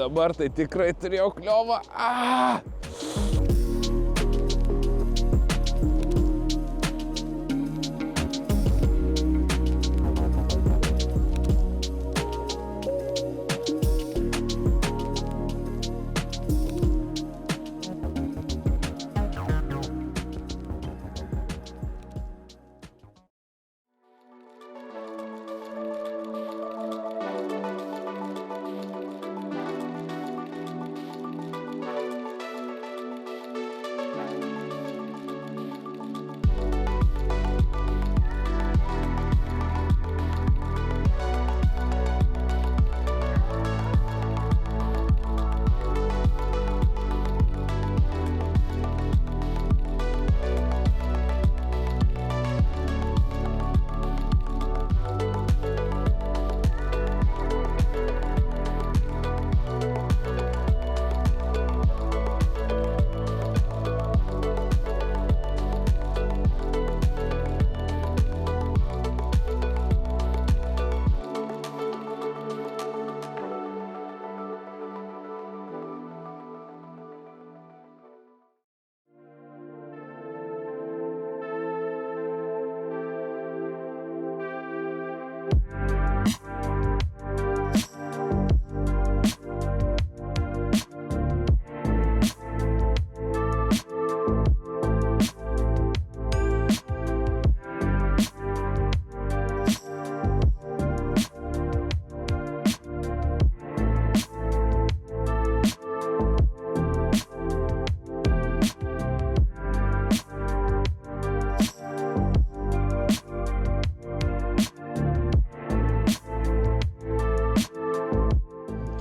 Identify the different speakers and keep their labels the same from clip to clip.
Speaker 1: dabar tai tikrai turėjau kliovą.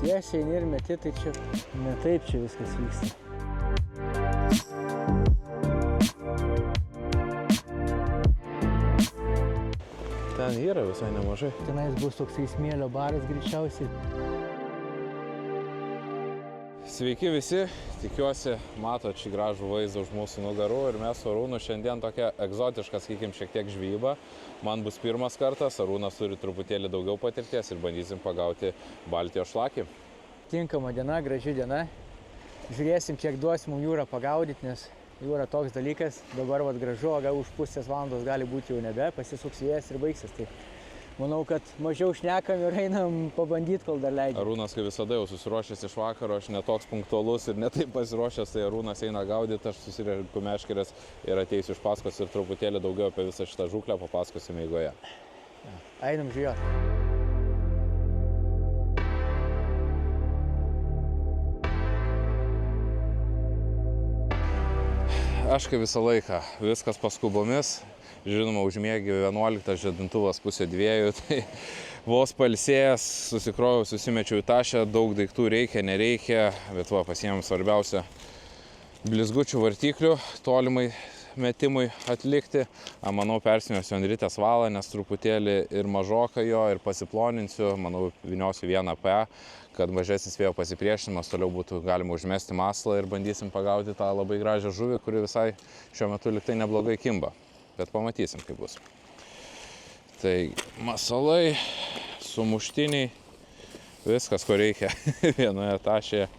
Speaker 2: Tiesiai eini ir meti, tai čia ne taip čia viskas vyksta.
Speaker 1: Ten yra visai nemažai.
Speaker 2: Tenais bus toksai smėlio baras greičiausiai.
Speaker 1: Sveiki visi, tikiuosi matot šį gražų vaizdą už mūsų nugarų ir mes su Arūnu šiandien tokia egzotiška, sakykim, šiek tiek žvejyba. Man bus pirmas kartas, Arūnas turi truputėlį daugiau patirties ir bandysim pagauti Baltijos šlakį.
Speaker 2: Tinkama diena, graži diena. Žiūrėsim, kiek duos mums jūrą pagaudyti, nes jūra toks dalykas. Dabar vat gražu, o gal už pusės valandos gali būti jau nebe, pasisuks vėjas ir baigsis. Tai manau, kad mažiau šnekam ir einam pabandyti, kol dar leidžiam.
Speaker 1: Arūnas, kaip visada, jau susiruošęs iš vakaro, aš netoks punktualus ir netaip pasiruošęs, tai Arūnas eina gaudyti, aš susirenku meškeres ir ateisiu iš paskos ir truputėlį daugiau apie visą šitą žūklę papasakosime eigoje.
Speaker 2: Einam žiūrėti.
Speaker 1: Aš kaip visą laiką, viskas paskubomis, žinoma, užmiegi 11, žadintuvas pusė 2, tai vos pailsėjęs, susikrovau, susimečiau į tašę, daug daiktų reikia, nereikia, bet va, pasiėmėm svarbiausia blizgučių vartiklių tolimai metimui atlikti. Manau, persimėsiu ant ritės valą, nes truputėlį ir mažoka jo, ir pasiploninsiu, manau, vyniosiu vieną PA, kad mažesnis vėjo pasipriešinimas, toliau būtų galima užmesti masalą ir bandysim pagauti tą labai gražią žuvį, kuri visai šiuo metu liktai neblogai kimba. Bet pamatysim, kaip bus. Tai masalai, sumuštiniai, viskas, ko reikia vienoje tašėje.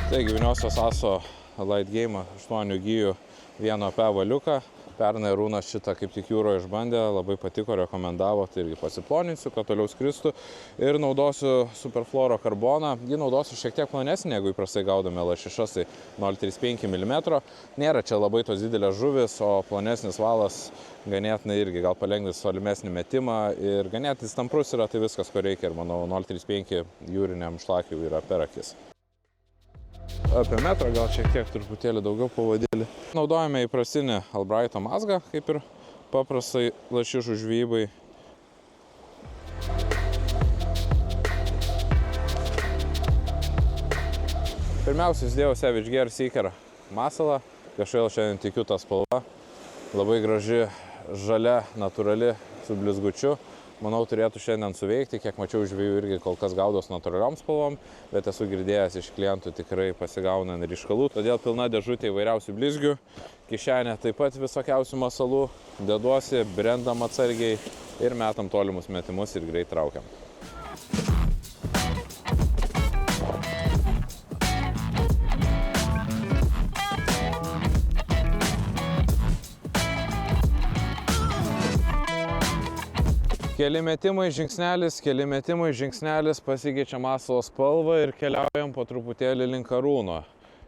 Speaker 1: Taigi, vyniosios Aso Light Game 8 gijų vieno PA valiuką. Pernai Arūnas šitą kaip tik jūroje išbandė, labai patiko, rekomendavo, tai irgi pasiploninsiu, kad toliau skristų. Ir naudosiu Superfluoro karboną. Jį naudosiu šiek tiek plonesnį, jeigu įprastai gaudome lašišas, tai 0,35 mm. Nėra čia labai tos didelės žuvis, o plonesnis valas ganėtinai irgi gal palengvins tolimesnį metimą. Ir ganėtinai stamprus yra, tai viskas, ko reikia. Ir manau, 0,35 jūriniam šlakiui yra per akis. Apie metrą, gal šiek tiek truputėlį daugiau pavadėlį. Naudojame įprastinį Albrighto mazgą, kaip ir paprastai lašišų žvejybai. Pirmiausia, įsidėjau Savage Gear Seeker masalą. Kažkaip šiandien tikiu tą spalvą. Labai graži, žalia, natūrali, su blizgučiu. manau, turėtų šiandien suveikti, kiek mačiau žvejų irgi kol kas gaudos natūraliom spalvom, bet esu girdėjęs iš klientų tikrai pasigauna ryškalų, todėl pilna dėžutė įvairiausių blizgių, kišenė taip pat visokiausių masalų, deduosi, brendam atsargiai ir metam tolimus metimus ir greit traukiam. Keli metimai, žingsnelis, pasikeičia masalo spalvą ir keliaujam po truputėlį link Arūno.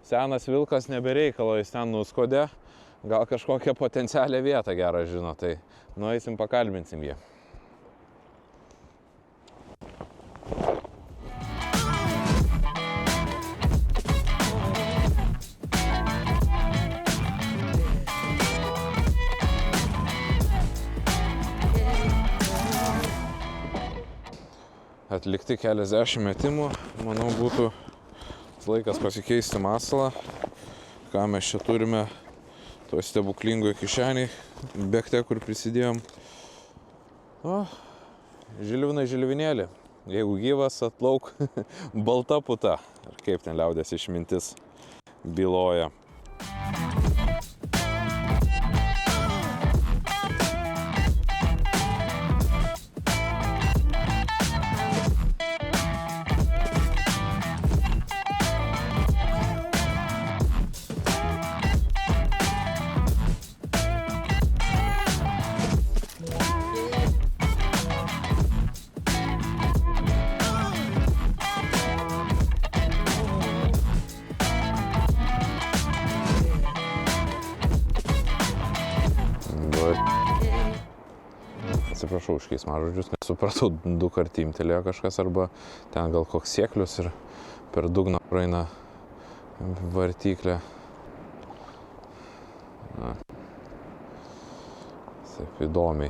Speaker 1: Senas vilkas nebereikalo, jis ten nuskodė, gal kažkokią potencialią vietą gerą žino, tai nueisim pakalbinsim jį. Atlikti keliasdešimt metimų, manau, būtų laikas pasikeisti masalą. Ką mes čia turime toj stebuklingoj kišeniai, bėgte, kur prisidėjom. O, žilvinai žilvinėlį, jeigu gyvas atplauk, balta puta, ar kaip ten liaudės išmintis byloja. Atsiprašau už keismažodžius, nesupratau, du kartį imtelėjo kažkas arba ten gal koks sėklius ir per dugną praeina vartyklė. Taip įdomiai.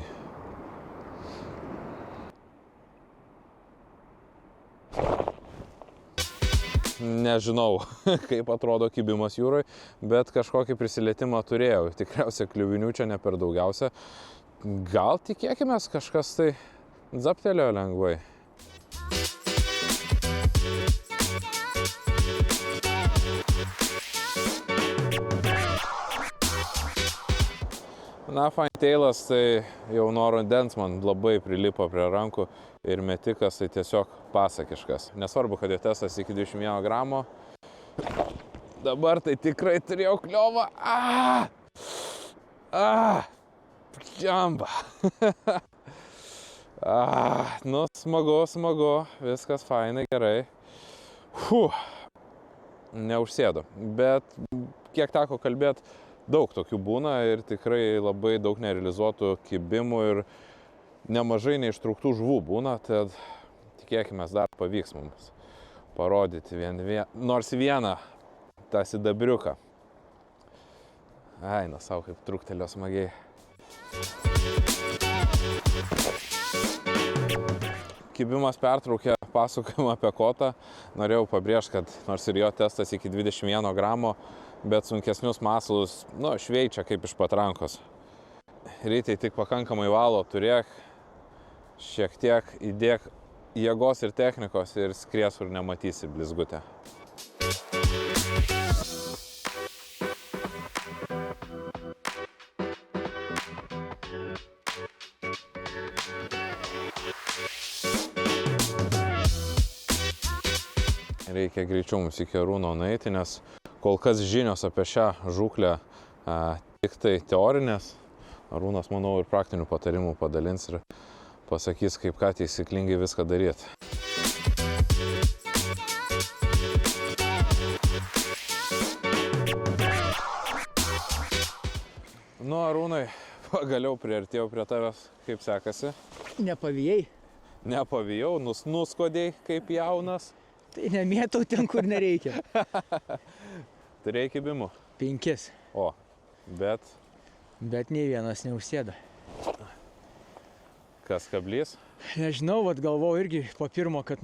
Speaker 1: Nežinau, kaip atrodo kibimas jūroje, bet kažkokį prisilietimą turėjau. Tikriausiai kliuvinių čia ne per daugiausia. Gal tikėkime, kažkas tai zaptelėjo lengvai. Na, Finetailas tai jau nuo rudens man labai prilipo prie rankų ir metikas tai tiesiog pasakiškas. Nesvarbu, kad jo testas iki 21 gramo. Dabar tai tikrai turėjau kliovą. Džamba. Nu, smagu, viskas fainai, gerai. Neužsėdo, bet kiek teko kalbėti, daug tokių būna ir tikrai labai daug nerealizuotų kibimų ir nemažai neištrauktų žuvų būna, tad tikėkime, dar pavyks mums parodyti nors vieną tą sidabriuką. Eina savo kaip truktelio smagiai. Kibimas pertraukė pasakojimą apie kotą. Norėjau pabrėžti, kad nors ir jo testas iki 21 gramo, bet sunkesnius masalus, šveičia kaip iš patrankos. Rytai tik pakankamai valo, turėk, šiek tiek įdėk jėgos ir technikos ir skries, kur nematysi blizgutę. Reikia greičiau mums iki Arūno nueiti, nes kol kas žinios apie šią žūklę tik tai teorinės. Arūnas, manau, ir praktinių patarimų padalins ir pasakys, kaip ką taisyklingai viską daryti. Nu, Arūnai, pagaliau priartėjau prie tavęs, kaip sekasi?
Speaker 2: Nepavijai?
Speaker 1: Nepavijau, nuskodėjai kaip jaunas.
Speaker 2: Tai nemėtau ten, kur nereikia.
Speaker 1: Turėjai kibimų?
Speaker 2: 5.
Speaker 1: O, bet?
Speaker 2: Bet nei vienas neužsėdo.
Speaker 1: Kas, kablys?
Speaker 2: Nežinau, galvojau irgi po pirmo, kad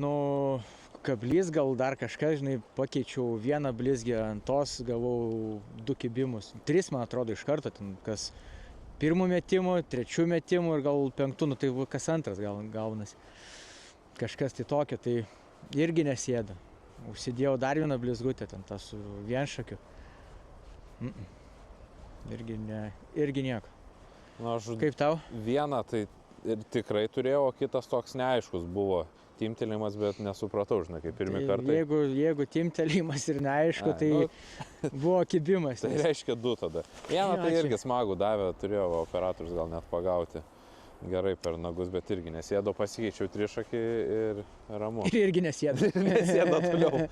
Speaker 2: kablys, gal dar kažką, pakeičiau vieną blizgį ant tos, gavau 2 kibimus. 3, man atrodo, iš karto, ten kas pirmų metimų, trečių metimų ir gal penktų, nu tai kas antras gal gaunasi. Kažkas tai tokio, tai irgi nesėda. Užsidėjau dar vieną blizgutę, ten tą su vienšakiu. Irgi nieko.
Speaker 1: Na, aš
Speaker 2: Kaip tau?
Speaker 1: vieną tai ir tikrai turėjau, o kitas toks neaiškus buvo. Timtelimas, bet nesupratau, žinai, kaip pirmi kartai.
Speaker 2: Jeigu timtelimas ir neaišku, tai buvo kibimas.
Speaker 1: Tai reiškia 2 tada. Vieną tai irgi smagų davė, turėjau operatorius gal net pagauti gerai per nagus, bet irgi nesėdo, pasikeičiau trišakį ir ramu.
Speaker 2: Ir irgi nesėdo.
Speaker 1: Nesėdo toliau.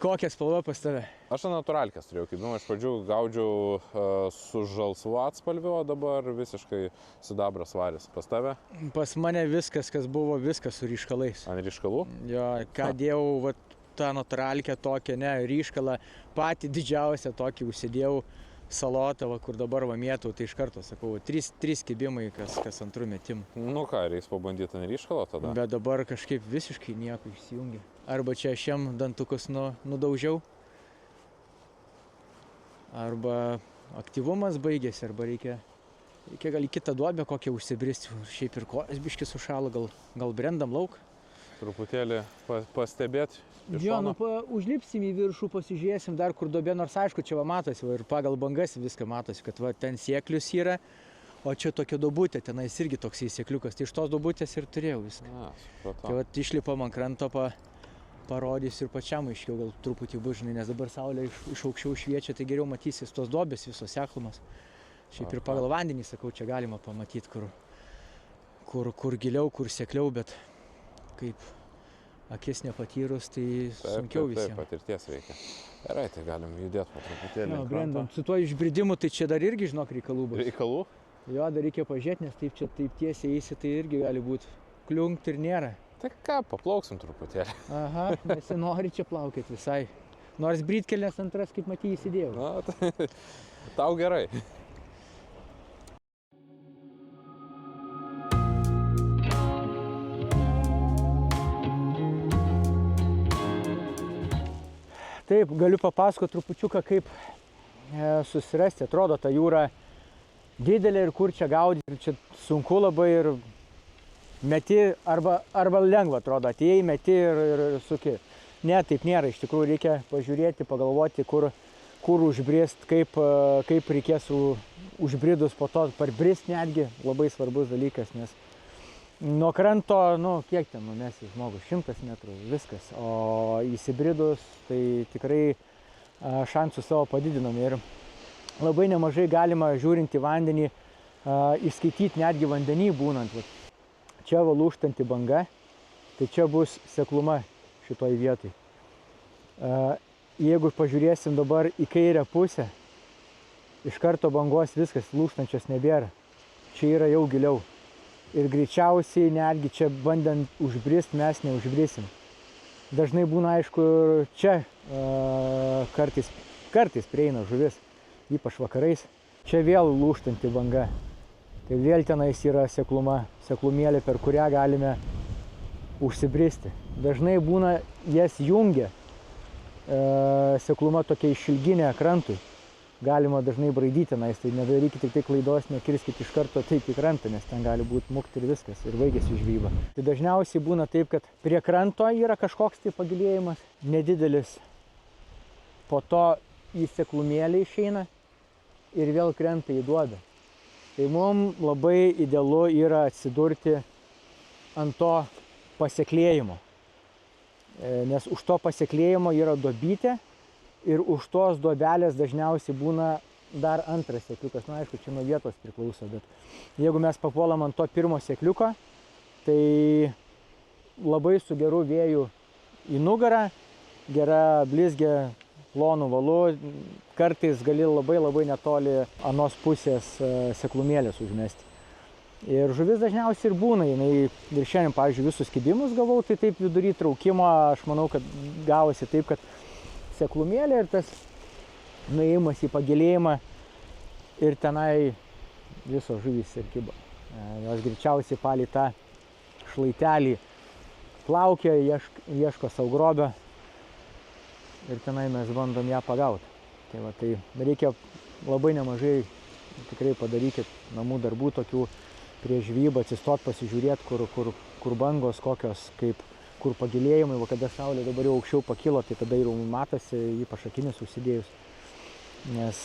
Speaker 2: Kokia spalva pas tave?
Speaker 1: Aš natūralkės turėjau kibimą, iš pradžių gaudžiau su žalsvu atspalviu, o dabar visiškai sidabras varis. Pas tave?
Speaker 2: Pas mane viskas, kas buvo, viskas su ryškalais.
Speaker 1: Ant ryškalų?
Speaker 2: Jo, ką dėjau, va, tą natūralkę tokią, ne, ryškalą, patį didžiausią tokį užsidėjau salotą, va, kur dabar va mėtau, tai iš karto sakau, 3 kibimai, kas antrų metimų.
Speaker 1: Nu ką, reiks pabandyti ant ryškalo tada?
Speaker 2: Bet dabar kažkaip visiškai nieko išsijungia. Arba čia aš jam dantukus nudaužiau, arba aktyvumas baigėsi, arba reikia gal į kitą duobę kokią užsibristi. Šiaip ir kojas biškis sušalo, gal brendam lauk.
Speaker 1: Truputėlį pastebėti.
Speaker 2: Jo, nu užlipsim į viršų, pasižiūrėsim dar kur duobė, nors aišku, čia va matosi, va, ir pagal bangas viską matosi, kad va ten sėklius yra, o čia tokia duobutė, tenais irgi toks įsėkliukas, tai iš tos duobutės ir turėjau viską. Tai va išlipam ant kranto, parodysiu ir pačiam aiškiau, gal truputį bus, žinai, nes dabar saulė iš aukščiau šviečia, tai geriau matysis tos duobės visos seklumas. Šiaip ir pagal vandenį, sakau, čia galima pamatyti, kur giliau, kur sėkliau, bet kaip akis nepatyrus, tai sunkiau visiems.
Speaker 1: Taip, patirties reikia. Gerai, tai galim judėti po truputėlį.
Speaker 2: Brendam, su tuo išbridimu, tai čia dar irgi, žinok, reikalų bus.
Speaker 1: Reikalų?
Speaker 2: Jo, dar reikia pažiūrėti, nes taip čia taip tiesiai eisi, tai irgi gali būti kliunkt ir nėra.
Speaker 1: Tai ką, paplauksim truputėlį.
Speaker 2: Aha, nesinori čia plaukėti visai. Nors brytkelnes antras, kaip matei, įsidėjau.
Speaker 1: Na, tai tau gerai.
Speaker 2: Taip, galiu papasakoti trupučiuką, kaip susirasti. Atrodo, ta jūra didelė ir kur čia gaudyti. Ir čia sunku labai ir meti, arba lengva atrodo. Atėjai, meti ir suki. Ne, taip nėra. Iš tikrųjų reikia pažiūrėti, pagalvoti, kur užbrist, kaip reikės užbridus po to parbrist netgi. Labai svarbus dalykas, nes nuo kranto, nu, kiek ten numesi žmogus, 100 metrų, viskas. O įsibridus, tai tikrai šansus savo padidinam. Ir labai nemažai galima žiūrint į vandenį, išskaityti netgi vandenį būnant. Čia va lūžtanti banga, tai čia bus sekluma šitoj vietoj. Jeigu pažiūrėsim dabar į kairę pusę, iš karto bangos viskas, lūžtančios nebėra. Čia yra jau giliau. Ir greičiausiai netgi čia bandant užbrist mes neužbrisim. Dažnai būna, aišku, čia kartais prieina žuvis, ypač vakarais. Čia vėl lūžtanti banga. Tai vėl tenais yra seklumėlė, per kurią galime užsibristi. Dažnai būna jas jungia sekluma tokia išilginė krantui. Galima dažnai braidyti, tai nedarykite tik tai klaidos, nekirskite iš karto taip į krantą, nes ten gali būti mukt ir viskas, ir baigėsi žvejyba. Tai dažniausiai būna taip, kad prie kranto yra kažkoks tai pagilėjimas, nedidelis, po to į seklumėlį išeina ir vėl krenta į duobę. Tai mums labai idealu yra atsidurti ant to paseklėjimo, nes už to paseklėjimo yra duobytė. Ir už tos duobelės dažniausiai būna dar antras sekliukas. Na, aišku, čia nuo vietos priklauso, bet jeigu mes papuolam ant to pirmo sekliuko, tai labai su geru vėju į nugarą, gera blizgė, plonų valų, kartais gali labai netoli anos pusės seklumėlės užmesti. Ir žuvis dažniausiai ir būna, jinai ir šiandien, pavyzdžiui, visus kibimus gavau, tai taip vidury traukimo, aš manau, kad gavosi taip, kad seklumėlė ir tas nuėjimas į pagilėjimą ir tenai visos žuvys ir kiba. Jos greičiausiai palei tą šlaitelį plaukia, ieško savo grobio ir tenai mes bandom ją pagauti. Tai reikia labai nemažai Tikrai padarykit namų darbų tokių prie žvybą, atsistot, pasižiūrėti, kur bangos kokios, kur pagilėjimai, va kada saulė dabar jau aukščiau pakilo, tai tada jau matosi, ypač akinis užsidėjus. Nes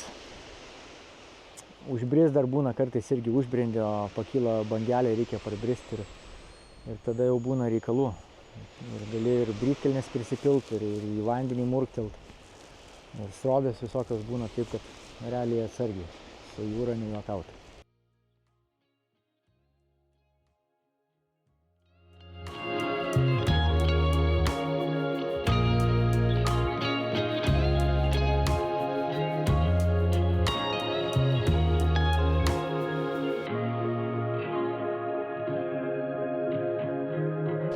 Speaker 2: užbrist dar būna kartais irgi užbrendė, o pakyla bangelė, reikia parbristi ir tada jau būna reikalų. Ir gali ir brytkelnes prisipilt, ir į vandenį murktelt. Ir srovės visokios būna taip, kad realiai atsargiai su jūra nejuokaut.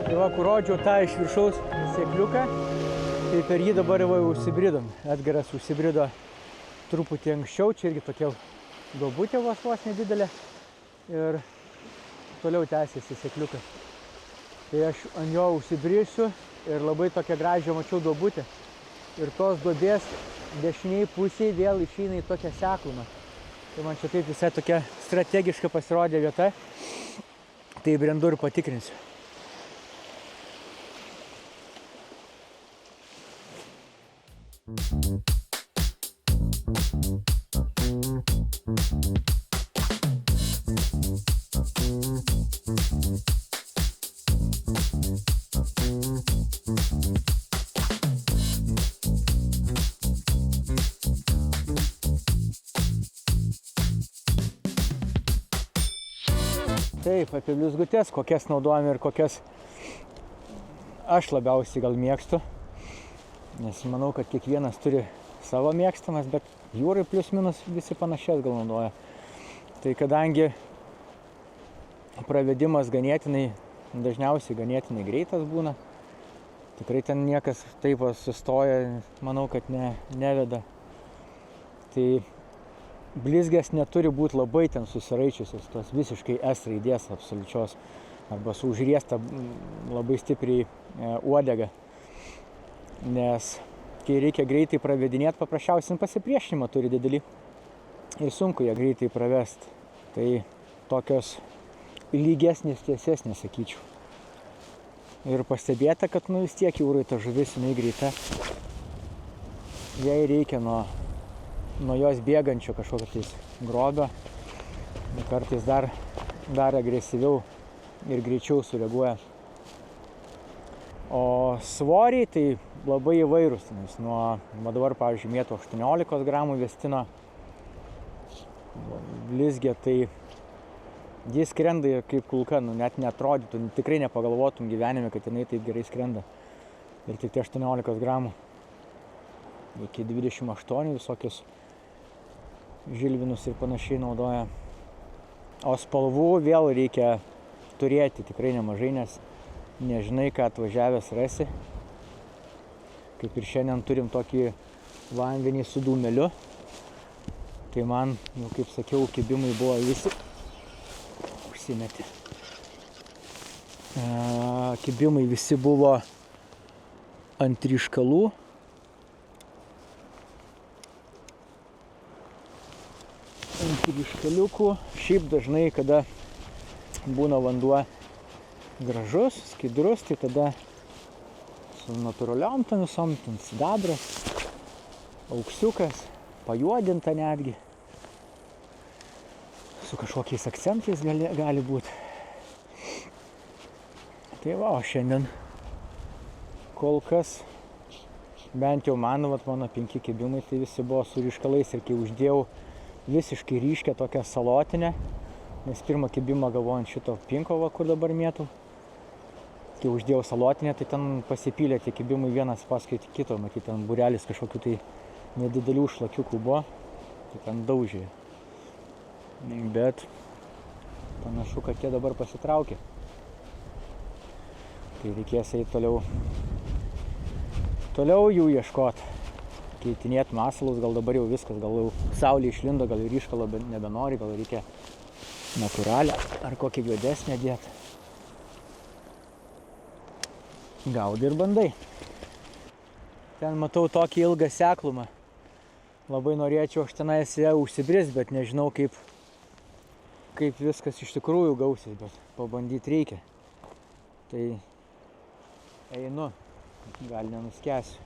Speaker 2: Tai va, kur rodžiau tą iš viršaus sėkliuką, tai per jį dabar jau užsibridom. Edgaras užsibrido truputį anksčiau, čia irgi tokia duobutė vos nedidelė ir toliau tęsiasi sėkliukas. Tai aš ant jo užsibrisiu ir labai tokią gražią mačiau duobutę. Ir tos duobės dešiniai pusėje vėl išeina į tokią seklumą. Tai man čia taip visai tokia strategiška pasirodė vieta, tai brendu ir patikrinsiu. Taip, apie blizgutes, kokias naudojame ir kokias aš labiausiai gal mėgstu. Nes manau, kad kiekvienas turi savo mėgstamas, bet jūrai plius minus visi panašias gal naudoja. Tai kadangi pravedimas dažniausiai ganėtinai greitas būna, tikrai ten niekas taip sustoja, manau, kad neveda. Tai blizgės neturi būti labai ten susiraičiusios, tos visiškai S raidės absoliučios, arba su užriesta labai stipriai uodega. Nes kai reikia greitai pravedinėti, paprasčiausiai pasipriešinimą turi didelį ir sunku ją greitai pravesti. Tai tokios lygesnės, tiesesnės, sakyčiau. Ir pastebėta, kad vis tiek jūrai ta žuvis, jinai greita. Jai reikia nuo jos bėgančio kažkokio tais grobio. Kartais dar agresyviau ir greičiau sureaguoja. O svoriai tai labai įvairūs. Nes dabar, pavyzdžiui, mėtų 18 gramų vestino blizgė, tai jis skrenda kaip kulka, net neatrodytų, tikrai nepagalvotum gyvenime, kad jinai taip gerai skrenda. Ir tik 18 gramų. Iki 28 visokius žilvinus ir panašiai naudoja. O spalvų vėl reikia turėti tikrai nemažai, nes nežinai, ką atvažiavęs rasi. Kaip ir šiandien turim tokį vandenį su dūmeliu. Tai man, jau kaip sakiau, kibimai buvo visi užsimetė. Kibimai visi buvo ant ryškalų. Ant ryškaliukų. Šiaip dažnai, kada būna vanduo gražus, skaidrus, tai tada su natūraliom ten visom, ten sidabras, auksiukas, pajuodinta netgi. Su kažkokiais akcentais gali būti. Tai va, o šiandien kol kas, bent jau mano 5 kibimai, tai visi buvo su ryškalais. Ir kai uždėjau visiškai ryškę tokią salotinę, nes pirmą kibimą galvoju ant šito pinko, kur dabar mėtų. Kai uždėjau salotinę, tai ten pasipylė tie kibimai vienas paskui kito, matyt, ten būrelis kažkokių tai nedidelių šlakiukų buvo, tai ten daužė. Bet panašu, kad jie dabar pasitraukė. Tai reikės eiti toliau jų ieškoti. Keitinėti masalus, gal dabar jau viskas, gal jau saulė išlindo, gal ir ryškalo nebenori, gal reikia natūralią ar kokią juodesnę dėti. Gaudai ir bandai. Ten matau tokį ilgą seklumą. labai norėčiau aš tenais ją užsibrist, bet nežinau kaip viskas iš tikrųjų gausis, bet pabandyti reikia. Tai einu, gal nenuskęsiu.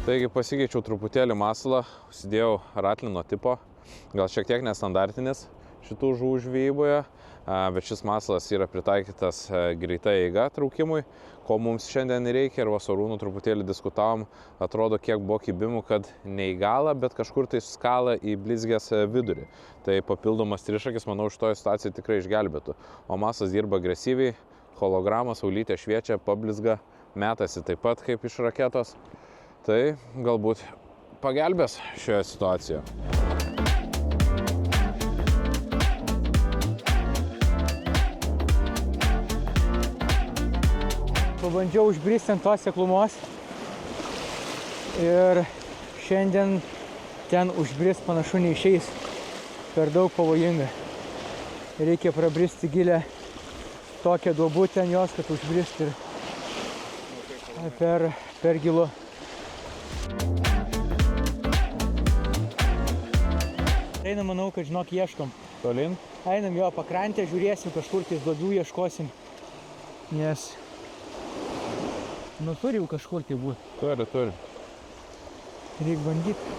Speaker 1: Taigi pasikeičiau truputėlį masalą, užsidėjau ratlino tipo, gal šiek tiek nestandartinis šitų žuvų žvejyboje, bet šis masalas yra pritaikytas greita eiga traukimui, ko mums šiandien reikia ir su Arūnu truputėlį diskutavom, atrodo kiek buvo kibimų, kad ne į galą, bet kažkur tai skala į blizgės vidurį. Tai papildomas trišakis, manau, šitoje situacijoje tikrai išgelbėtų. O masalas dirba agresyviai, hologramas, saulytė šviečia, pablizga, metasi taip pat kaip iš raketos. Tai galbūt pagelbės šioje situacijoje.
Speaker 2: Pabandžiau užbristi ant tos seklumos ir šiandien ten užbrist panašu neišeis, per daug pavojinga. Reikia prabristi gilę tokią duobutę ant jos, kad užbrist ir per gilu. Einam, manau, kad žinok, ieškom.
Speaker 1: Tolin?
Speaker 2: Einam jo pakrantę, žiūrėsim, kažkur tais duobių ieškosim, nes turi jau kažkur tai būti.
Speaker 1: Turi.
Speaker 2: Reikia bandyti.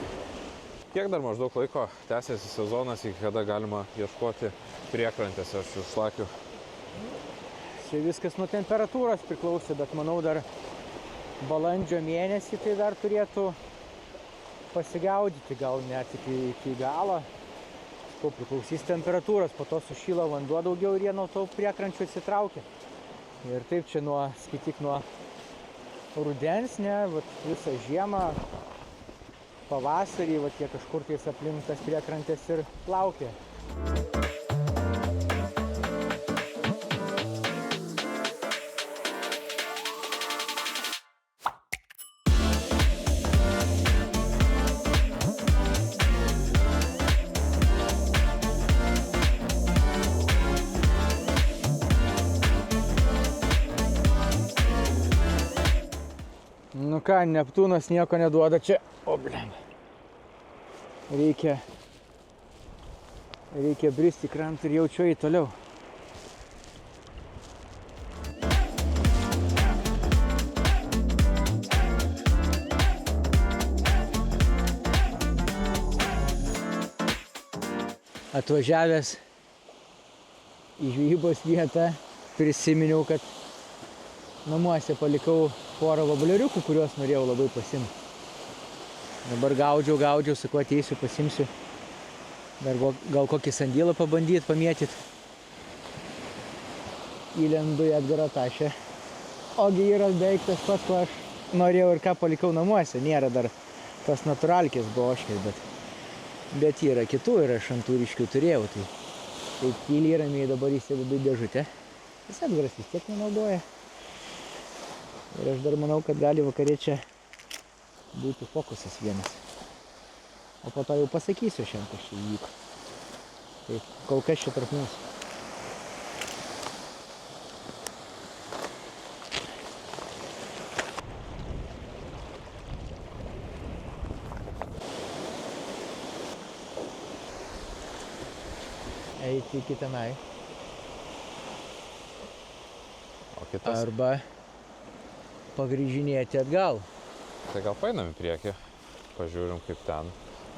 Speaker 1: Kiek dar maždaug laiko tęsiasi sezonas, iki kada galima ieškoti priekrantėse šių šlakių?
Speaker 2: Čia viskas nuo temperatūros priklauso, bet manau dar balandžio mėnesį tai dar turėtų pasigaudyti, gal net iki galo. Ko priklausys temperatūros, po to sušyla vanduo daugiau ir jie nuo to priekrančių atsitraukia. Ir taip čia skaityk nuo rudens, visą žiemą, pavasarį, jie kažkur tais aplink tas priekrantės ir plaukia. Nu ką, Neptūnas nieko neduoda čia. O, blem. Reikia bristi į krantą ir jaučiu į toliau. Atvažiavęs į žvejybos vietą, prisiminiau, kad namuose palikau porą vobleriukų, kuriuos norėjau labai pasimti. Dabar gaudžiau, sakau, ateisiu, pasimsiu. Dar gal kokį sandylą pabandyti, pamėtyti. Įlendu į Edgarą tašę. Ogi yra beveik tas pats, ko aš norėjau ir ką palikau namuose. Nėra dar tas natūralkės boškės, bet yra kitų ir aš ant tų ryškių turėjau. Tai tyliai ramiai dabar įsidedu į dėžutę. Tas Edgaras vis tiek nenaudoja. Ir aš dar manau, kad gali vakarė čia būti fokusas vienas. O po to jau pasakysiu šiandien, kas čia įvyko. Tai kol kas čia tarp mūsų. Eiti iki tenai.
Speaker 1: O kitas?
Speaker 2: Arba pagrįžinėti atgal.
Speaker 1: Tai gal paeinam į priekį, pažiūrim kaip ten,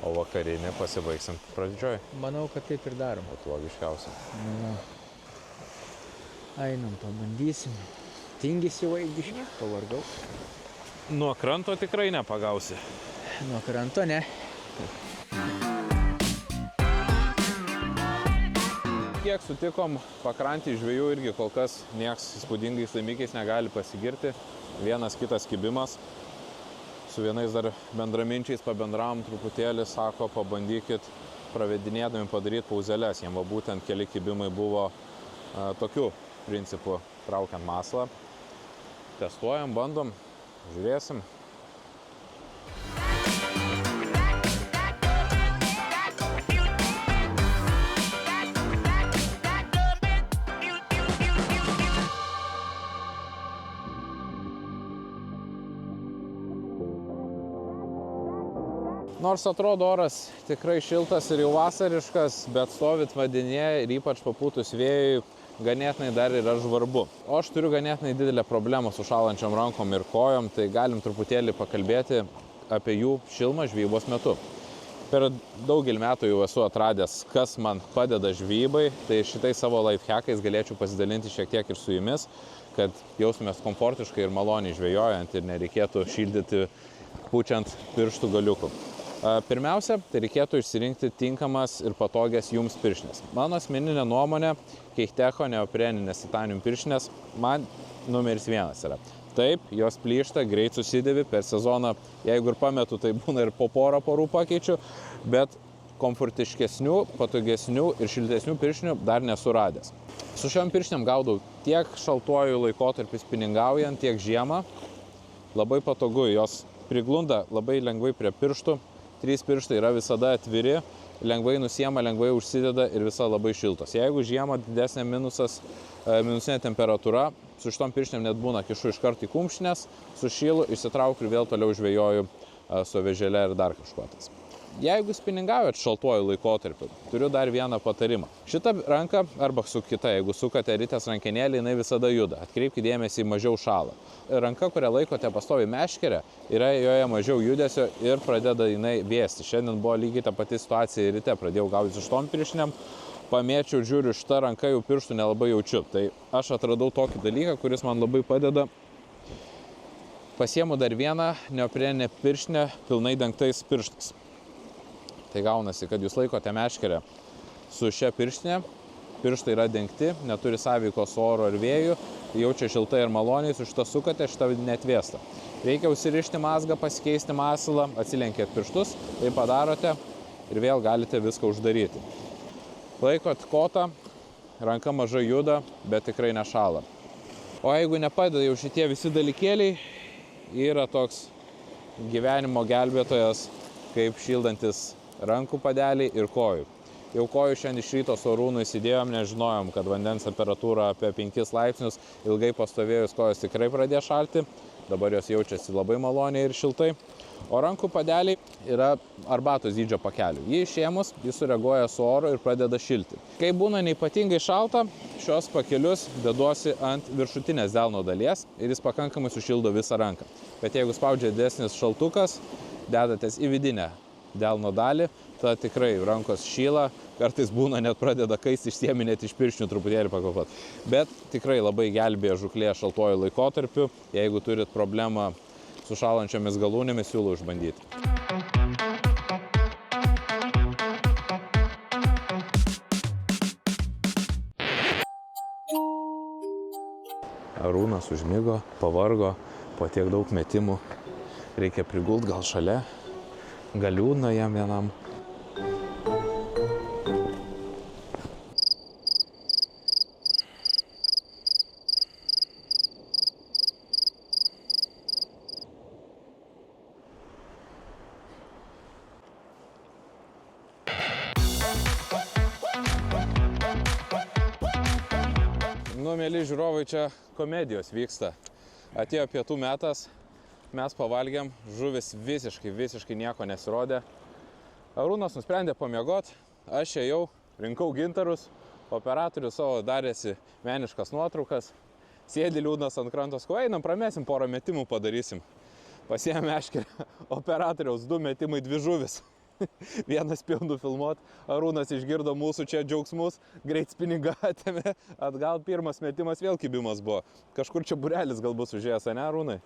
Speaker 1: o vakarinį pasibaigsim pradžioj.
Speaker 2: Manau, kad taip ir darom.
Speaker 1: Būtų logiškiausia.
Speaker 2: Einam, pabandysim. Tingisi jau eigiškai, pavargau.
Speaker 1: Nuo kranto tikrai nepagausi.
Speaker 2: Nuo kranto ne.
Speaker 1: Kiek sutikom, pakrantį žvejų irgi kol kas nieks įspūdingais laimikiais negali pasigirti. Vienas kitas kibimas. Su vienais dar bendraminčiais pabendravom truputėlį, sako, pabandykit pravedinėdami padaryti pauzeles. Jiem būtent keli kibimai buvo tokiu principu, traukiant masalą. Testuojam, bandom, žiūrėsim. Nors atrodo oras tikrai šiltas ir jau vasariškas, bet stovit vandenyje ir ypač papūtus vėjui ganėtinai dar yra žvarbu. O aš turiu ganėtinai didelę problemą su šalančiom rankom ir kojom, tai galim truputėlį pakalbėti apie jų šilumą žvejybos metu. Per daugelį metų jau esu atradęs, kas man padeda žvejybai, tai šitais savo lifehackais galėčiau pasidalinti šiek tiek ir su jumis, kad jaustumės komfortiškai ir maloniai žvejojant ir nereikėtų šildyti pučiant pirštų galiukų. Pirmiausia, tai reikėtų išsirinkti tinkamas ir patogias jums pirštinės. Mano asmeninė nuomonė, Kehtecho neopreninės titanium pirštinės man numeris 1 yra. Taip, jos plyšta, greit susidėvi per sezoną, jeigu ir pametu, tai būna ir po porą porų pakeičiu, bet komfortiškesnių, patogesnių ir šiltesnių pirštinių dar nesu radęs. Su šiom pirštiniam gaudau tiek šaltuoju laikotarpiu spiningaujant, tiek žiemą. Labai patogu, jos priglunda labai lengvai prie pirštų. 3 pirštai yra visada atviri, lengvai nusiema, lengvai užsideda ir visa labai šiltos. Jeigu žiemą didesnė minusinė temperatūra, su šitom pirštiniam net būna kišu iš karto į kumštinės, sušylu, išsitraukiu ir vėl toliau žvejoju su vežele ir dar kažkuotas. Jeigu spiningaujat šaltuoju laikotarpiu, turiu dar vieną patarimą. Šitą ranką arba su kita, jeigu sukate ritės rankenėlį, jinai visada juda. Atkreipkite dėmesį, mažiau šąla. Ranka, kurią laikote pastoviai meškerę, yra joje mažiau judesio ir pradeda jinai vėsti. Šiandien buvo lygiai ta pati situacija ryte, pradėjau gaudyt su šitom pirštiniam, pamėčiau, žiūriu, šitą ranką jau pirštų nelabai jaučiu. Tai aš atradau tokį dalyką, kuris man labai padeda. Pasiemu dar vieną neopreninę pirštinę pilnai dengtais pirštais. Tai gaunasi, kad jūs laikote meškerę su šia pirštinė, pirštai yra dengti, neturi sąveikos su oro ir vėju, jaučia šiltai ir maloniai, su šitą sukate, šitą netvėsta. Reikia užsirišti mazgą, pasikeisti masalą, atsilenkėt pirštus, tai padarote ir vėl galite viską uždaryti. Laikot kotą, ranka mažai juda, bet tikrai nešąla. O jeigu nepadeda jau šitie visi dalykėliai, yra toks gyvenimo gelbėtojas, kaip šildantis rankų padeliai ir kojų. Jau kojų šiandien iš ryto su Arūnu įsidėjom, nežinojom, kad vandens temperatūra apie 5 laipsnius, ilgai pastovėjus kojos tikrai pradėjo šalti, dabar jos jaučiasi labai maloniai ir šiltai. O rankų padeliai yra arbatos dydžio pakelių. Jį išėmus, jis sureaguoja su oru ir pradeda šilti. Kai būna neypatingai šalta, šios pakelius deduosi ant viršutinės delno dalies ir jis pakankamai sušildo visą ranką. Bet jeigu spaudžia didesnis šaltukas, dedatės į vidinę delno dalį, tada tikrai rankos šyla, kartais būna net pradeda kaisti, išsiemi net iš pirštinių truputėlį pakvėpuot. Bet tikrai labai gelbėja žūklė šaltuoju laikotarpiu. Jeigu turit problemą su šalančiomis galūnėmis, siūlau išbandyti. Arūnas užmigo, pavargo, po tiek daug metimų. Reikia prigult gal šalia. Gal liūdna jam vienam. Mėly žiūrovai, čia komedijos vyksta. Atėjo pietų metas. Mes pavalgėm, žuvis visiškai nieko nesirodė. Arūnas nusprendė pamiegot, aš ėjau, rinkau gintarus, operatorius savo darėsi meniškas nuotraukas, sėdi liūdnas ant krantos, ko einam, pramesim, porą metimų padarysim. Pasiėmė meškerę, operatoriaus 2 metimai, 2 žuvis. Vieną spėjau nufilmuot, Arūnas išgirdo mūsų čia džiaugsmus, greit spiningą atėmė, atgal pirmas metimas vėl kibimas buvo. Kažkur čia būrelis gal bus užėjęs, ne Arūnai?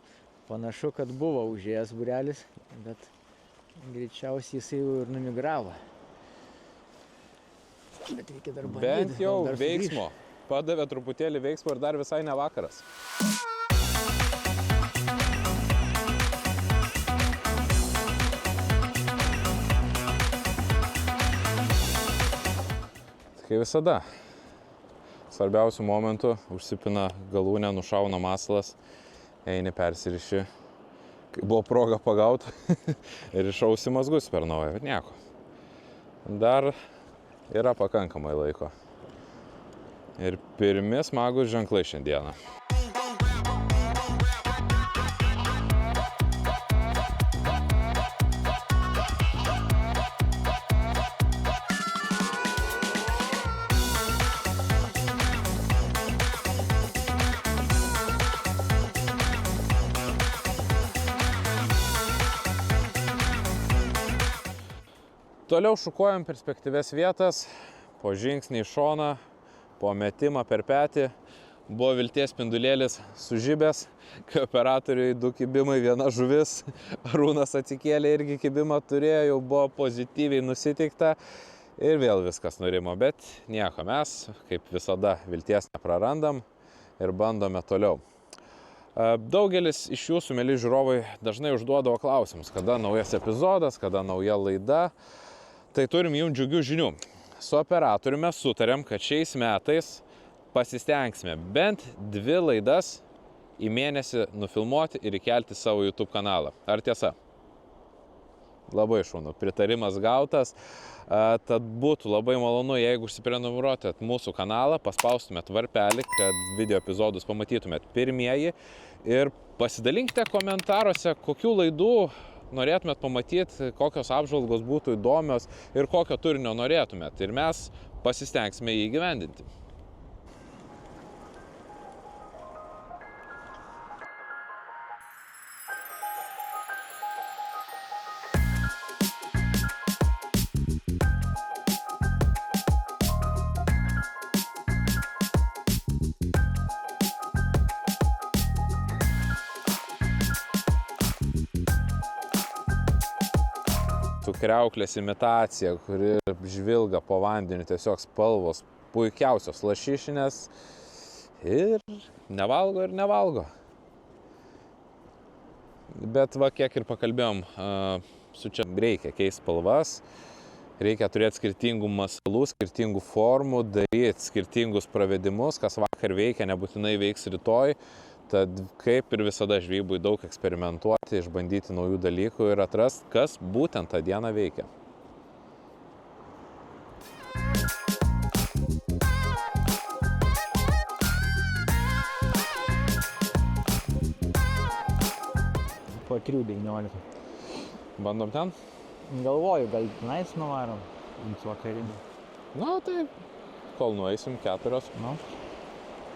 Speaker 2: Panašu, kad buvo užėjęs būrelis, bet greičiausiai jisai jau ir numigravo. Bet reikia dar bandyti.
Speaker 1: Bent jau veiksmo. Padavė truputėlį veiksmo ir dar visai ne vakaras. Kai visada, svarbiausių momentų užsipina galūnę, nušauna masalas, eini persiriši, kai buvo proga pagauti ir išausi mazgus per naują, bet nieko. Dar yra pakankamai laiko. Ir pirmi smagus ženklai šiandieną. Toliau šukuojam perspektyves vietas, po žingsnį į šoną, po metimą per petį. Buvo vilties spindulėlis sužibęs, kai operatoriui 2 kibimai, 1 žuvis. Arūnas atsikėlė irgi kibimą turėjo, jau buvo pozityviai nusiteikta ir vėl viskas nurimo. Bet nieko, mes kaip visada vilties neprarandam ir bandome toliau. Daugelis iš jūsų, mieli žiūrovai, dažnai užduodavo klausimus, kada naujas epizodas, kada nauja laida. Tai turim jums džiugių žinių. Su operatoriumi sutarėm, kad šiais metais pasistengsime bent 2 laidas į mėnesį nufilmuoti ir įkelti savo YouTube kanalą. Ar tiesa? Labai šaunu, pritarimas gautas. Tad būtų labai malonu, jeigu užsiprenumeruotumėt mūsų kanalą, paspaustumėt varpelį, kad video epizodus pamatytumėt pirmieji ir pasidalinkite komentaruose, kokių laidų norėtumėt pamatyti, kokios apžvalgos būtų įdomios ir kokio turinio norėtumėt. Ir mes pasistengsime jį įgyvendinti. Kriauklės imitacija, kuri žvilga po vandeniu, tiesiog spalvos puikiausios lašišinės ir nevalgo. Bet va, kiek ir pakalbėjom, su čia reikia keisti spalvas, reikia turėti skirtingų masalų, skirtingų formų, daryti skirtingus pravedimus, kas vakar veikia, nebūtinai veiks rytoj. Tad kaip ir visada žvejybui daug eksperimentuoti, išbandyti naujų dalykų ir atrasti, kas būtent tą dieną veikia.
Speaker 2: Po 3:19.
Speaker 1: Bandom ten?
Speaker 2: Galvoju, gal tenais nuvarom ant vakarinį.
Speaker 1: Na, tai kol nueisim 4.
Speaker 2: Nu,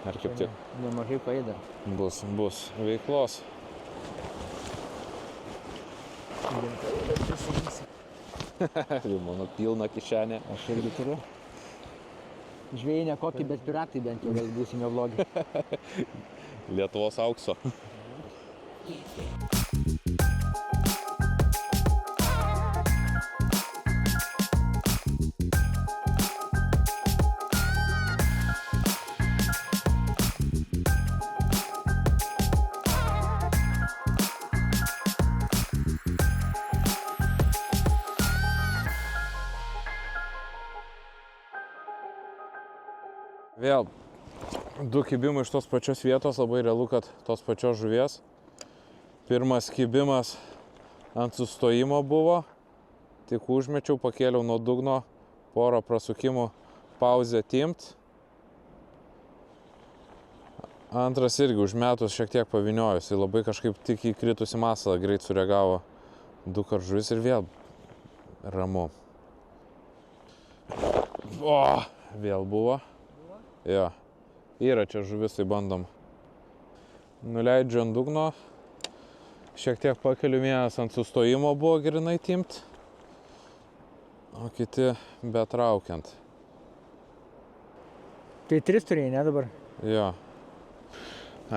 Speaker 1: Ar kaip tik?
Speaker 2: nemažai paėda.
Speaker 1: Bus veiklos. Jau mano pilna kišenė.
Speaker 2: Aš irgi turiu. Žvėjai ne kokį, bet piratai bent jau gal būsime vlogi.
Speaker 1: Lietuvos aukso. Vėl 2 kibimai iš tos pačios vietos, labai realu, kad tos pačios žuvies. Pirmas kibimas ant sustojimo buvo, tik užmečiau, pakėliau nuo dugno, porą prasukimų, pauzę timt. Antras irgi užmetus šiek tiek paviniojus, tai labai kažkaip tik įkritusi masalą greit sureagavo 2 kart žuvis ir vėl ramu. O, vėl buvo. Jo, yra čia žuvis, tai bandom. Nuleidžiu ant dugno, šiek tiek pakeliu, vienas ant sustojimo buvo grinai timt, o kiti betraukiant.
Speaker 2: Tai 3 turėjai, ne dabar?
Speaker 1: Jo.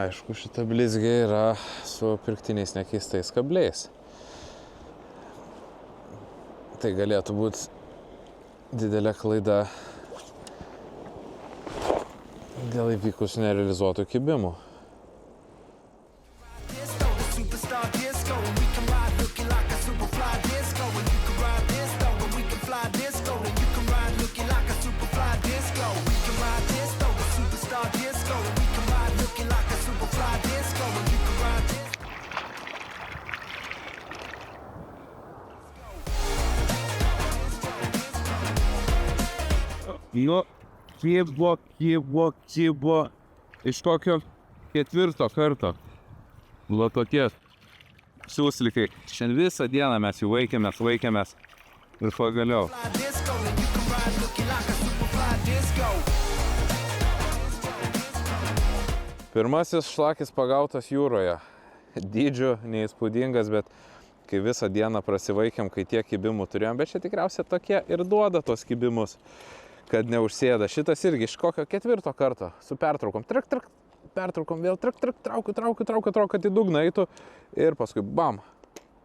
Speaker 1: Aišku, šita blizgė yra su pirktiniais nekeistais kabliais. Tai galėtų būti didelė klaida dėl įvykusių nerealizuotų kibimų.
Speaker 3: Jo, kibo. Iš kokio 4 karto. Buvo tokie siūslikai. Šiandien visą dieną mes jų vaikėmės. Ir pagaliau.
Speaker 1: Pirmasis šlakis pagautas jūroje. Dydžiu neįspūdingas, bet kai visą dieną prasivaikėm, kai tiek kibimų turėjom, bet čia tikriausiai tokie ir duoda tos kibimus, kad neužsėda. Šitas irgi iš kokio 4 karto su pertraukom. Trak, pertraukom vėl, traukiu, kad į dugną eitų ir paskui bam,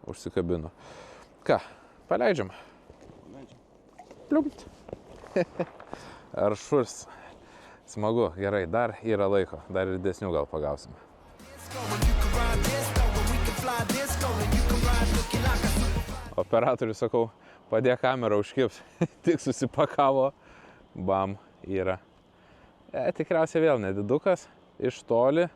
Speaker 1: užsikabinu. Ką, paleidžiam? Pliumpt. Aršus. Smagu, gerai, dar yra laiko, dar ir didesnių gal pagausim. Operatoriui sakau, padėk kamerą užkips, tik susipakavo, bam, yra. Tikriausiai vėl nedidukas, iš toli,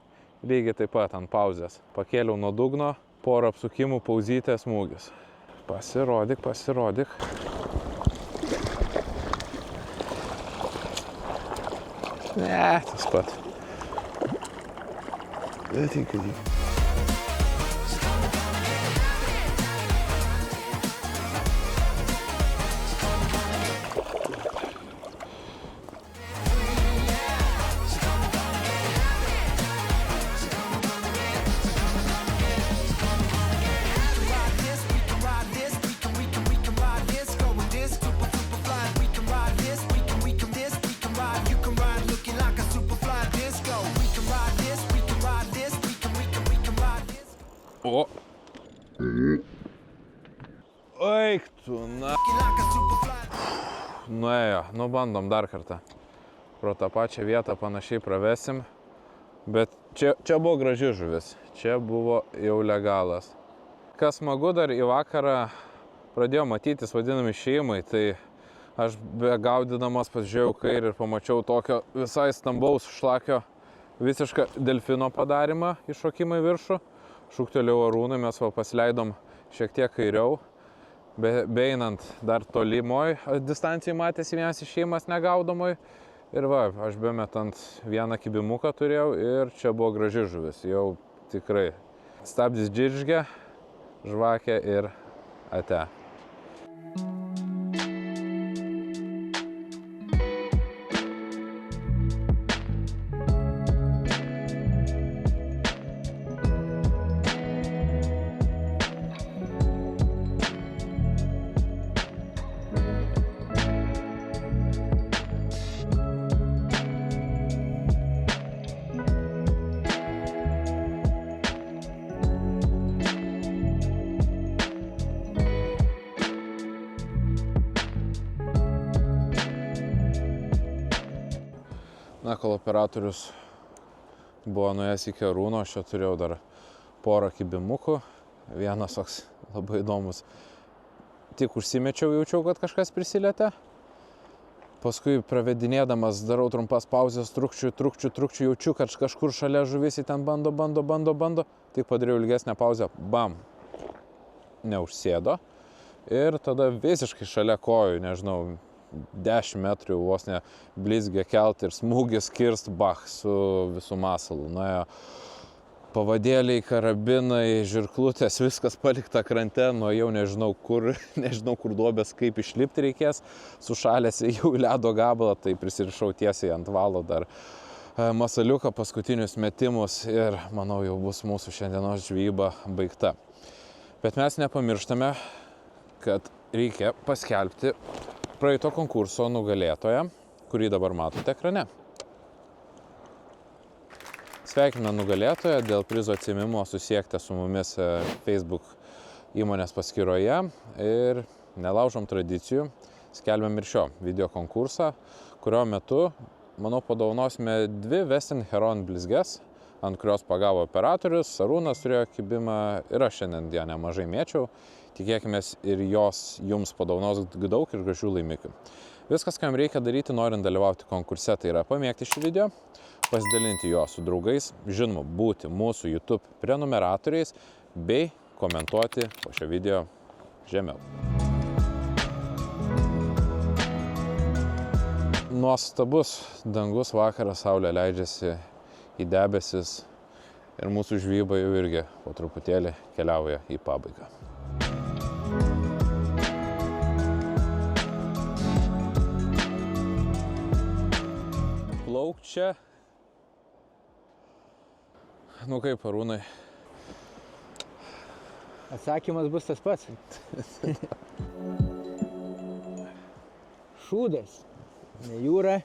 Speaker 1: lygiai taip pat ant pauzės. Pakėliau nuo dugno, porą apsukimų, pauzytė, smūgis. Pasirodyk. Ne, tas pat. Tik. O. Eik tu, na. Nuėjo, nu bandom dar kartą. Pro tą pačią vietą panašiai pravesim. Bet čia buvo graži žuvis. Čia buvo jau legalas. Kas smagu, dar į vakarą pradėjo matytis vadinami šeimai. Tai aš begaudydamas pasižiūrėjau kairį ir pamačiau tokio visai stambaus šlakio visišką delfino padarymą iššokimą į viršų. Šūktelėjau Arūnui, mes pasileidom šiek tiek kairiau, beeinant dar tolimoj distancijai matėsi vienas išėjimas negaudomoj. Ir va, aš bemetant vieną kibimuką turėjau ir čia buvo graži žuvis, jau tikrai. Stabdis džiržgė, žvakė ir ate. Na, kol operatorius buvo nuėjęs iki Arūno, aš čia turėjau dar porą kibimukų. Vienas toks labai įdomus. Tik užsimečiau, jaučiau, kad kažkas prisilietė. Paskui pravedinėdamas darau trumpas pauzės, trukčiu, jaučiu, kad kažkur šalia žuvis į ten bando. Tik padariau ilgesnę pauzę, bam, neužsėdo. Ir tada visiškai šalia kojų, nežinau, 10 metrų vos ne blizgė kelt ir smūgis kirst, bach, su visų masalu. Nuėjo pavadėliai, karabinai, žirklutės, viskas palikta krante, nuėjau nežinau kur duobės, kaip išlipti reikės, sušalėsi jau ledo gabalą, tai prisirišau tiesiai ant valo dar masaliuką, paskutinius metimus ir manau jau bus mūsų šiandienos žvejyba baigta. Bet mes nepamirštame, kad reikia paskelbti praeito konkurso nugalėtoją, kurį dabar matote ekrane. Sveikina nugalėtoją, dėl prizo atsiėmimo susiekite su mumis Facebook įmonės paskyroje ir nelaužom tradicijų, skelbiam ir šio video konkursą, kurio metu, manau, padovanosime 2 Western Heron blizges, ant kurios pagavo operatorius, Arūnas turėjo kibimą ir aš šiandien ją nemažai mėčiau. Tikėkimės ir jos jums padovanos daug ir gražių laimikių. Viskas, ką jums reikia daryti, norint dalyvauti konkurse, tai yra pamėgti šį video, pasidalinti jo su draugais, žinoma, būti mūsų YouTube prenumeratoriais bei komentuoti po šio video žemiau. Nuostabus dangus vakaras, saulė leidžiasi į debesis ir mūsų žvejyba jau irgi po truputėlį keliauja į pabaigą. Plauk čia. Nu kaip, Arūnai?
Speaker 2: Atsakymas bus tas pats. Šūdas. Ne jūra.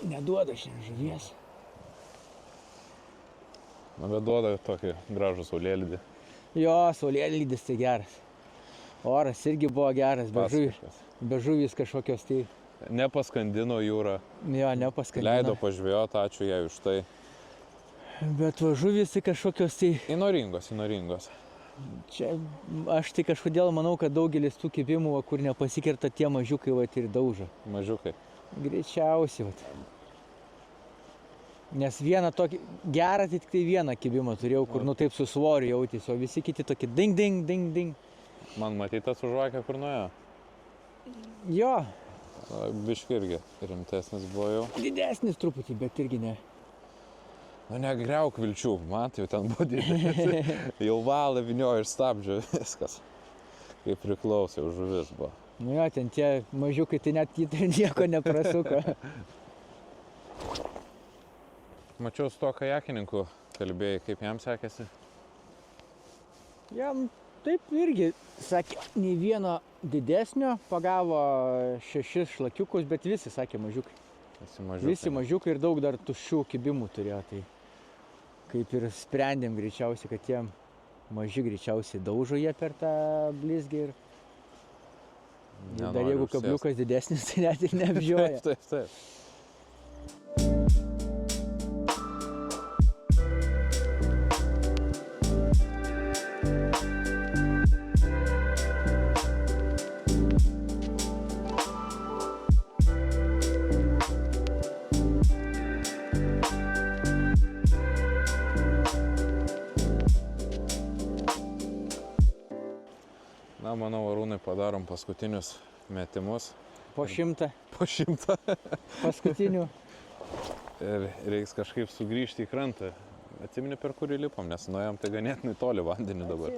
Speaker 2: Neduoda šiandien žuvies.
Speaker 1: Na, bet duoda tokį gražų saulėlydį.
Speaker 2: Jo, saulėlydis tai geras. Oras irgi buvo geras, be žuvis kažkokios tai.
Speaker 1: Nepaskandino jūrą.
Speaker 2: Jo, nepaskandino.
Speaker 1: Leido pažvėjot, ačiū jai už tai.
Speaker 2: Bet va žuvis tai kažkokios tai.
Speaker 1: Įnoringos.
Speaker 2: Čia aš tai kažkodėl manau, kad daugelis tų kibimų, kur nepasikerta tie mažiukai, va, ir daužo.
Speaker 1: Mažiukai.
Speaker 2: Greičiausiai, va. Nes vieną tokį gerą, tai tik tai vieną kibimą turėjau, kur nu taip su svoriu jautėsi, o visi kiti tokie ding, ding, ding, ding.
Speaker 1: Man matytas už žvakę, kur nuėjo.
Speaker 2: Jo.
Speaker 1: Biški irgi rimtesnis buvo jau.
Speaker 2: Didesnis truputį, bet irgi ne.
Speaker 1: Nu, negriauk vilčių, man tai jau ten buvo didelis. Jau valą viniojo ir stabdžio, viskas. Kaip priklausė, už žuvis buvo.
Speaker 2: Nu jo, ten tie mažiukai, tai net nieko neprasuko.
Speaker 1: Mačiau su to kajakininku kalbėjai, kaip jam sekėsi.
Speaker 2: Jam taip irgi, sakė, nei vieno didesnio, pagavo 6 šlakiukus, bet visi, sakė, mažiukai. Visi mažiukai ir daug dar tuščių kibimų turėjo, tai kaip ir sprendėm greičiausiai, kad tie maži greičiausiai daužo jie per tą blizgį ir dar jeigu kabliukas didesnis, tai net ir neapžioja.
Speaker 1: Taip. Na, manau, Arūnai, padarom paskutinius metimus.
Speaker 2: Po 100.
Speaker 1: Po 100.
Speaker 2: Paskutinių.
Speaker 1: Ir reiks kažkaip sugrįžti į krantą. Atsimeni, per kurį lipom, nes nuėjom tai ganėtinai toli vandenį dabar.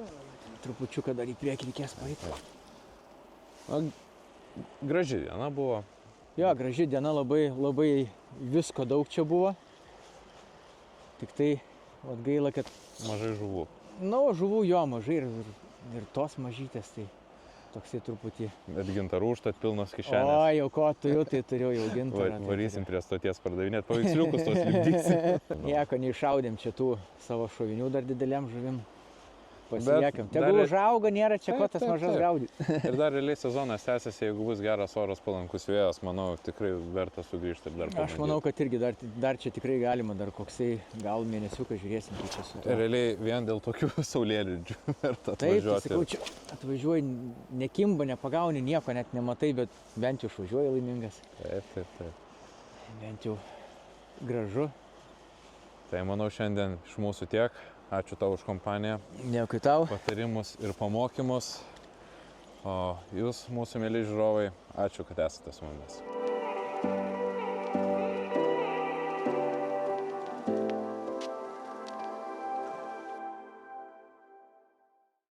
Speaker 2: Trupučiuką dar į priekį reikės paeiti.
Speaker 1: Na, graži diena buvo.
Speaker 2: Jo, graži diena, labai visko daug čia buvo. Tik tai, vat gaila, kad...
Speaker 1: Mažai žuvų.
Speaker 2: Na, žuvų jo mažai ir tos mažytės, tai toksai truputį.
Speaker 1: Bet gintarų užtat pilnos kišenės.
Speaker 2: O, jau ko turiu, tai turiu jau gintarą.
Speaker 1: Varysim prie stoties pardavinėti, paveiksliukus tos lipdysim.
Speaker 2: Nieko neišaudėm čia tų savo šovinių dar dideliam žuvim. Pasiliekam. Tegul užauga, nėra čia ko tas mažas gaudyti.
Speaker 1: Ir dar realiai sezonas tęsiasi, jeigu bus geras oras, palankus vėjas, manau, tikrai verta sugrįžti ir dar pabandyti.
Speaker 2: Aš manau, kad irgi dar čia tikrai galima, dar koksai gal mėnesiuką žiūrėsim, kaip čia su to.
Speaker 1: Realiai vien dėl tokių saulėlydžių verta atvažiuoti.
Speaker 2: Taip, tai sakau, čia atvažiuoji, nekimba, nepagauni nieko, net nematai, bet bent jau išvažiuoji laimingas.
Speaker 1: Taip.
Speaker 2: Bent jau gražu.
Speaker 1: Tai manau, šiandien iš mūsų tiek. Ačiū tau už kompaniją.
Speaker 2: Dėkui tau.
Speaker 1: Patarimus ir pamokymus. O jūs, mūsų mėly žiūrovai, ačiū, kad esate su mumis.